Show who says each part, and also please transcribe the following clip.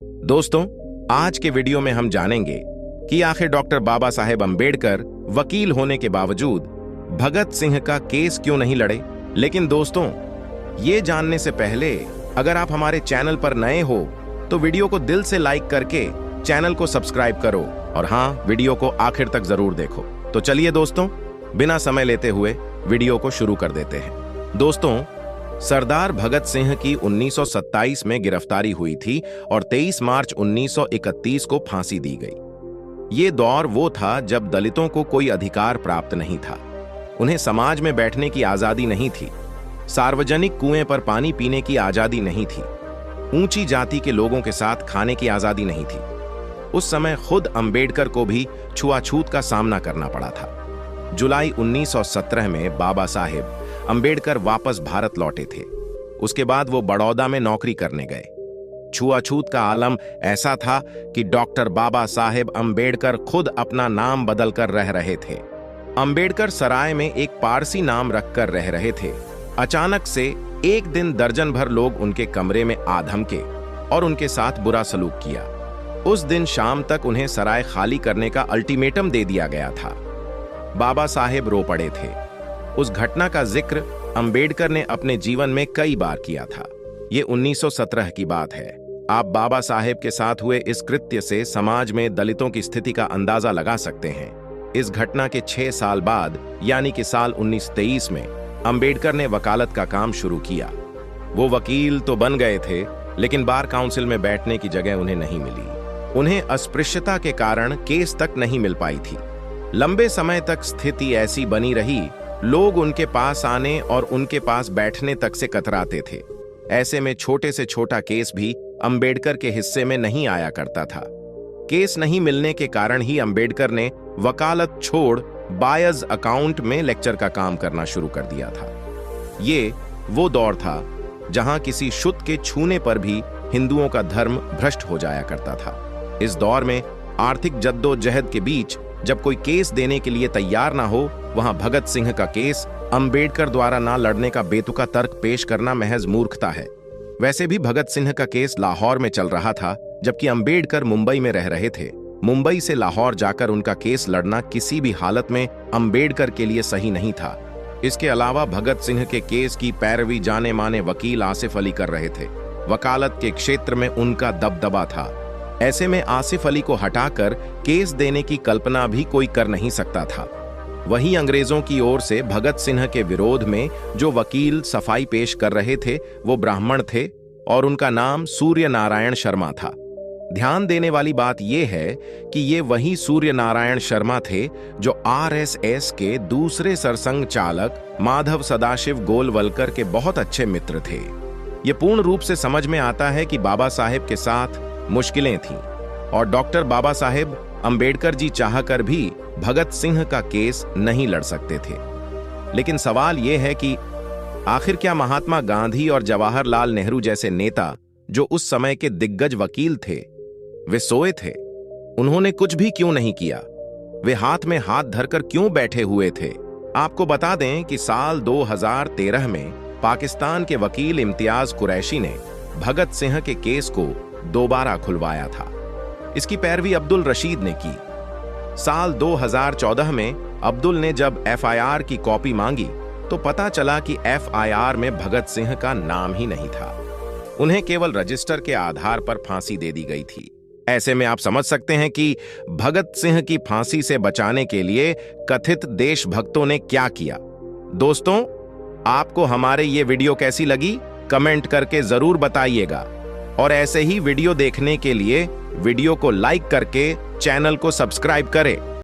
Speaker 1: दोस्तों, आज के वीडियो में हम जानेंगे कि आखिर डॉक्टर बाबा साहेब अंबेडकर वकील होने के बावजूद भगत सिंह का केस क्यों नहीं लड़े। लेकिन दोस्तों, ये जानने से पहले अगर आप हमारे चैनल पर नए हो तो वीडियो को दिल से लाइक करके चैनल को सब्सक्राइब करो और हाँ, वीडियो को आखिर तक जरूर देखो। तो चलिए दोस्तों, बिना समय लेते हुए वीडियो को शुरू कर देते हैं। दोस्तों, सरदार भगत सिंह की 1927 में गिरफ्तारी हुई थी और 23 मार्च 1931 को फांसी दी गई। ये दौर वो था जब दलितों को कोई अधिकार प्राप्त नहीं था, उन्हें समाज में बैठने की आजादी नहीं थी, सार्वजनिक कुएं पर पानी पीने की आजादी नहीं थी, ऊंची जाति के लोगों के साथ खाने की आजादी नहीं थी। उस समय खुद अंबेडकर को भी छुआछूत का सामना करना पड़ा था। जुलाई 1917 में बाबा साहेब अंबेडकर वापस भारत लौटे थे। उसके बाद वो बड़ौदा में नौकरी करने गए। छुआछूत का आलम ऐसा था कि डॉक्टर बाबा साहेब अंबेडकर खुद अपना नाम बदलकर रह रहे थे। अंबेडकर सराय में एक पारसी नाम रखकर रह रहे थे। अचानक से एक दिन दर्जन भर लोग उनके कमरे में आ धमके और उनके साथ बुरा सलूक किया। उस दिन शाम तक उन्हें सराय खाली करने का अल्टीमेटम दे दिया गया था। बाबा साहेब रो पड़े थे। उस घटना का जिक्र अंबेडकर ने अपने जीवन में कई बार किया था। ये 1917 की बात है। आप बाबा साहेब के साथ हुए इस कृत्य से समाज में दलितों की स्थिति का अंदाजा लगा सकते हैं। इस घटना के 6 साल बाद यानी कि साल 1923 में अंबेडकर ने वकालत का काम शुरू किया। वो वकील तो बन गए थे, लेकिन बार काउंसिल में बैठने की जगह उन्हें नहीं मिली। उन्हें अस्पृश्यता के कारण केस तक नहीं मिल पाई थी। लंबे समय तक स्थिति ऐसी बनी रही, लोग उनके पास आने और उनके पास बैठने तक से कतराते थे। ऐसे में छोटे से छोटा केस भी अंबेडकर के हिस्से में नहीं आया करता था। केस नहीं मिलने के कारण ही अंबेडकर ने वकालत छोड़ बायज अकाउंट में लेक्चर का काम करना शुरू कर दिया था। ये वो दौर था जहां किसी शुद्ध के छूने पर भी हिंदुओं का धर्म भ्रष्ट हो जाया करता था। इस दौर में आर्थिक जद्दोजहद के बीच जब कोई केस देने के लिए तैयार ना हो, वहां भगत सिंह का केस अंबेडकर द्वारा ना लड़ने का बेतुका तर्क पेश करना महज मूर्खता है। वैसे भी भगत सिंह का केस लाहौर में चल रहा था, जबकि अंबेडकर मुंबई में रह रहे थे। मुंबई से लाहौर जाकर उनका केस लड़ना किसी भी हालत में अंबेडकर के लिए सही नहीं था। इसके अलावा भगत सिंह के केस की पैरवी जाने माने वकील आसिफ अली कर रहे थे। वकालत के क्षेत्र में उनका दबदबा था। ऐसे में आसिफ अली को हटाकर केस देने की कल्पना भी कोई कर नहीं सकता था। वहीं अंग्रेजों की ओर से भगत सिंह के विरोध में जो वकील सफाई पेश कर रहे थे वो ब्राह्मण थे और उनका नाम सूर्य नारायण शर्मा था। ध्यान देने वाली बात यह है कि ये वही सूर्य नारायण शर्मा थे जो आरएसएस के दूसरे सरसंघ चालक माधव सदाशिव गोलवलकर के बहुत अच्छे मित्र थे। ये पूर्ण रूप से समझ में आता है कि बाबा साहेब के साथ मुश्किलें थीं और डॉक्टर बाबा साहेब अंबेडकर जी चाहकर भी भगत सिंह का केस नहीं लड़ सकते थे। लेकिन सवाल यह है कि आखिर क्या महात्मा गांधी और जवाहरलाल नेहरू जैसे नेता, जो उस समय के दिग्गज वकील थे, वे सोए थे? उन्होंने कुछ भी क्यों नहीं किया? वे हाथ में हाथ धरकर क्यों बैठे हुए थे? आपको बता दें कि साल 2013 में पाकिस्तान के वकील इम्तियाज कुरैशी ने भगत सिंह के केस को दोबारा खुलवाया था। इसकी पैरवी अब्दुल रशीद ने की। साल 2014 में अब्दुल ने जब एफआईआर की कॉपी मांगी तो पता चला कि एफआईआर में भगत सिंह का नाम ही नहीं था। उन्हें केवल रजिस्टर के आधार पर फांसी दे दी गई थी। ऐसे में आप समझ सकते हैं कि भगत सिंह की फांसी से बचाने के लिए कथित देशभक्तों ने क्या किया। दोस्तों, आपको हमारे ये वीडियो कैसी लगी, कमेंट करके जरूर बताइएगा और ऐसे ही वीडियो देखने के लिए वीडियो को लाइक करके चैनल को सब्सक्राइब करें।